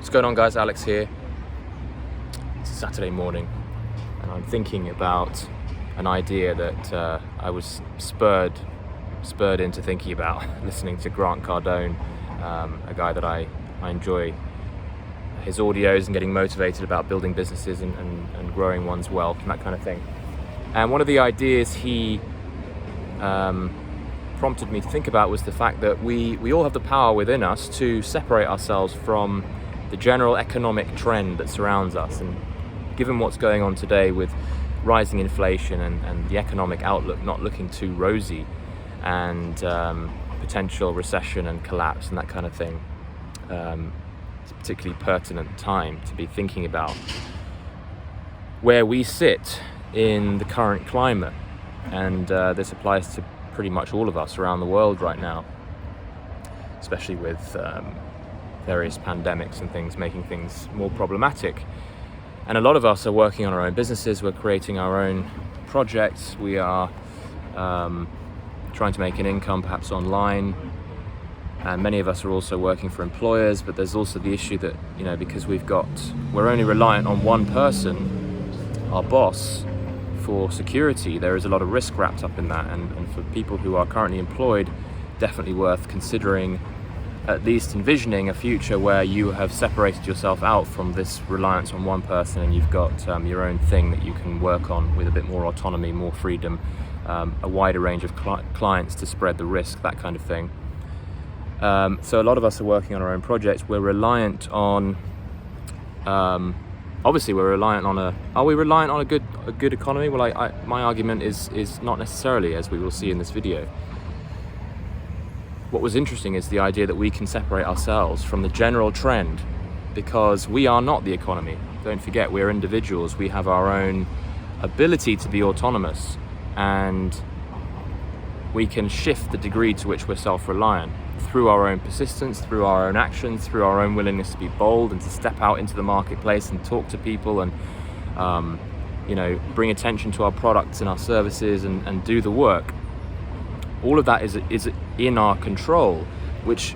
What's going on, guys? Alex here. It's a Saturday morning and I'm thinking about an idea that I was spurred into thinking about listening to Grant Cardone, a guy that I enjoy his audios and getting motivated about building businesses and growing one's wealth and that kind of thing. And one of the ideas he prompted me to think about was the fact that we all have the power within us to separate ourselves from the general economic trend that surrounds us. And given what's going on today with rising inflation and the economic outlook not looking too rosy, and potential recession and collapse and that kind of thing, it's a particularly pertinent time to be thinking about where we sit in the current climate. And this applies to pretty much all of us around the world right now, especially with various pandemics and things making things more problematic. And a lot of us are working on our own businesses, we're creating our own projects, we are trying to make an income perhaps online, and many of us are also working for employers. But there's also the issue that, because we're only reliant on one person, our boss, for security, there is a lot of risk wrapped up in that, and for people who are currently employed, definitely worth considering, at least envisioning a future where you have separated yourself out from this reliance on one person and you've got your own thing that you can work on with a bit more autonomy, more freedom, a wider range of clients to spread the risk, that kind of thing. So a lot of us are working on our own projects. We're reliant on obviously we're reliant on are we reliant on a good economy? Well, my argument is not necessarily, as we will see in this video. What was interesting is the idea that we can separate ourselves from the general trend, because we are not the economy. Don't forget, we're individuals. We have our own ability to be autonomous, and we can shift the degree to which we're self-reliant through our own persistence, through our own actions, through our own willingness to be bold and to step out into the marketplace and talk to people and bring attention to our products and our services and do the work. All of that is in our control, which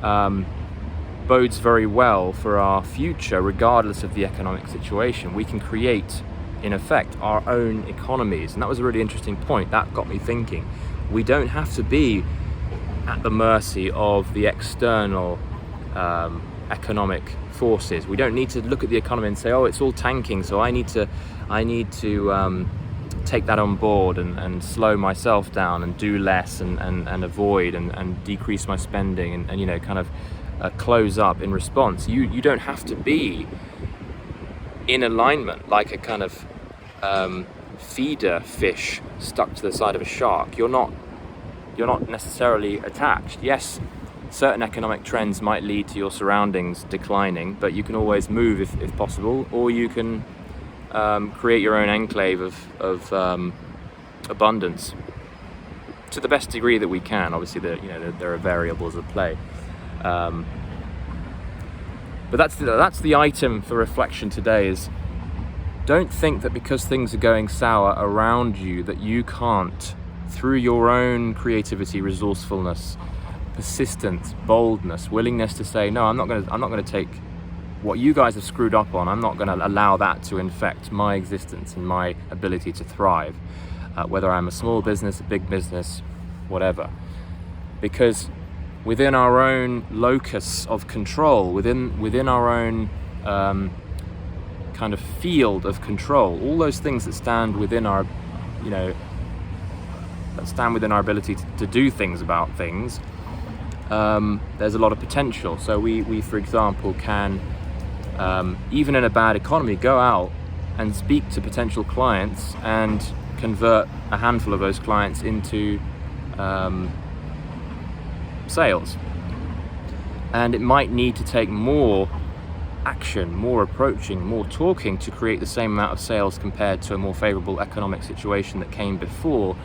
bodes very well for our future, regardless of the economic situation. We can create, in effect, our own economies. And that was a really interesting point. That got me thinking. We don't have to be at the mercy of the external economic forces. We don't need to look at the economy and say, oh, it's all tanking, so I need to take that on board and slow myself down and do less and avoid and decrease my spending and kind of close up in response. You don't have to be in alignment like a kind of feeder fish stuck to the side of a shark. You're not necessarily attached. Yes, certain economic trends might lead to your surroundings declining, but you can always move if possible, or you can create your own enclave of abundance to the best degree that we can. Obviously, there are variables at play, but that's the item for reflection today. Is don't think that because things are going sour around you that you can't, through your own creativity, resourcefulness, persistence, boldness, willingness to say, no, I'm not going to take what you guys have screwed up on. I'm not going to allow that to infect my existence and my ability to thrive, whether I'm a small business, a big business, whatever. Because within our own locus of control, within our own kind of field of control, all those things that stand within our, ability to do things about things, there's a lot of potential. So we for example, can even in a bad economy, go out and speak to potential clients and convert a handful of those clients into sales. And it might need to take more action, more approaching, more talking to create the same amount of sales compared to a more favorable economic situation that came before.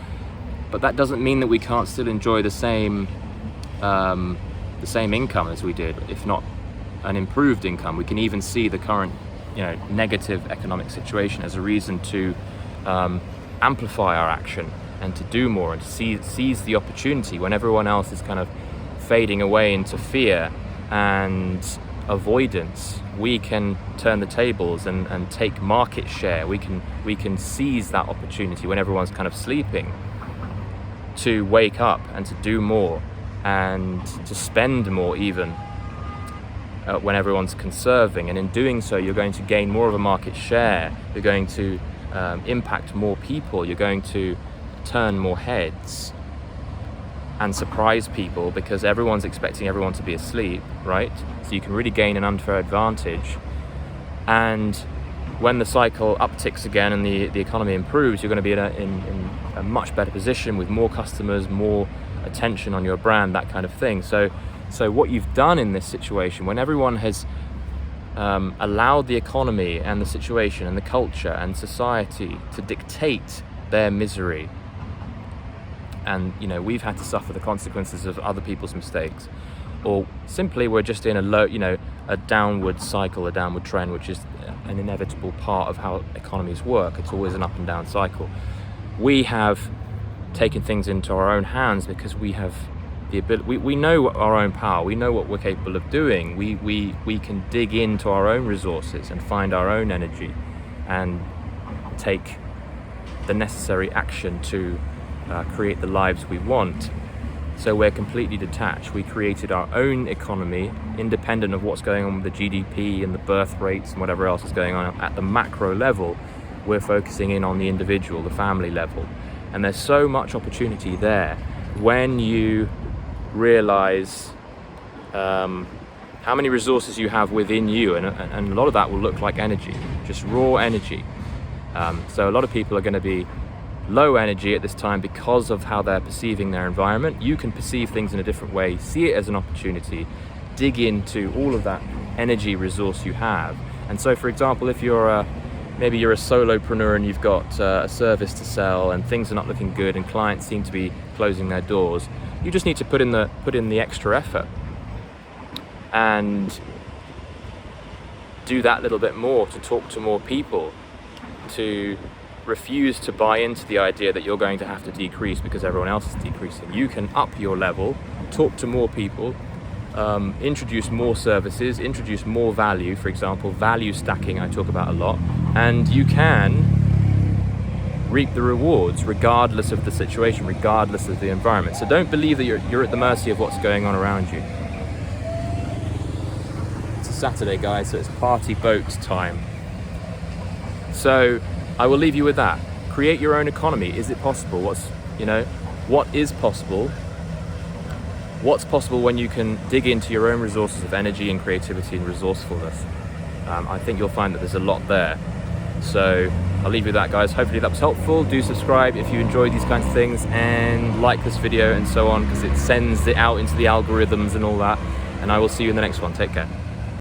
But that doesn't mean that we can't still enjoy the same income as we did, if not an improved income. We can even see the current, negative economic situation as a reason to amplify our action and to do more and to seize the opportunity when everyone else is kind of fading away into fear and avoidance, we can turn the tables and take market share. We can seize that opportunity when everyone's kind of sleeping, to wake up and to do more and to spend more even when everyone's conserving. And in doing so, you're going to gain more of a market share. You're going to impact more people. You're going to turn more heads and surprise people, because everyone's expecting everyone to be asleep, right? So you can really gain an unfair advantage. And when the cycle upticks again and the economy improves, you're going to be in a much better position with more customers, more attention on your brand, that kind of thing. So what you've done in this situation, when everyone has allowed the economy and the situation and the culture and society to dictate their misery, and we've had to suffer the consequences of other people's mistakes, or simply we're just in a downward cycle, a downward trend, which is an inevitable part of how economies work. It's always an up and down cycle. We have taken things into our own hands because we have the ability. We know our own power. We know what we're capable of doing. We can dig into our own resources and find our own energy and take the necessary action to create the lives we want. So we're completely detached. We created our own economy, independent of what's going on with the GDP and the birth rates and whatever else is going on at the macro level. We're focusing in on the individual, the family level. And there's so much opportunity there when you realize how many resources you have within you, and a lot of that will look like energy, just raw energy. So a lot of people are going to be low energy at this time because of how they're perceiving their environment. You can perceive things in a different way, see it as an opportunity, dig into all of that energy resource you have. And so, for example, if maybe you're a solopreneur and you've got a service to sell and things are not looking good and clients seem to be closing their doors, you just need to put in the extra effort and do that little bit more, to talk to more people, to refuse to buy into the idea that you're going to have to decrease because everyone else is decreasing. You can up your level, talk to more people, introduce more services, introduce more value. For example, value stacking I talk about a lot, and you can reap the rewards regardless of the situation, regardless of the environment. So don't believe that you're at the mercy of what's going on around you. It's a Saturday, guys, so it's party boat time. So I will leave you with that. Create your own economy. Is it possible? What is possible? What's possible when you can dig into your own resources of energy and creativity and resourcefulness? I think you'll find that there's a lot there. So I'll leave you with that, guys. Hopefully that was helpful. Do subscribe if you enjoy these kinds of things, and like this video and so on, because it sends it out into the algorithms and all that. And I will see you in the next one. Take care.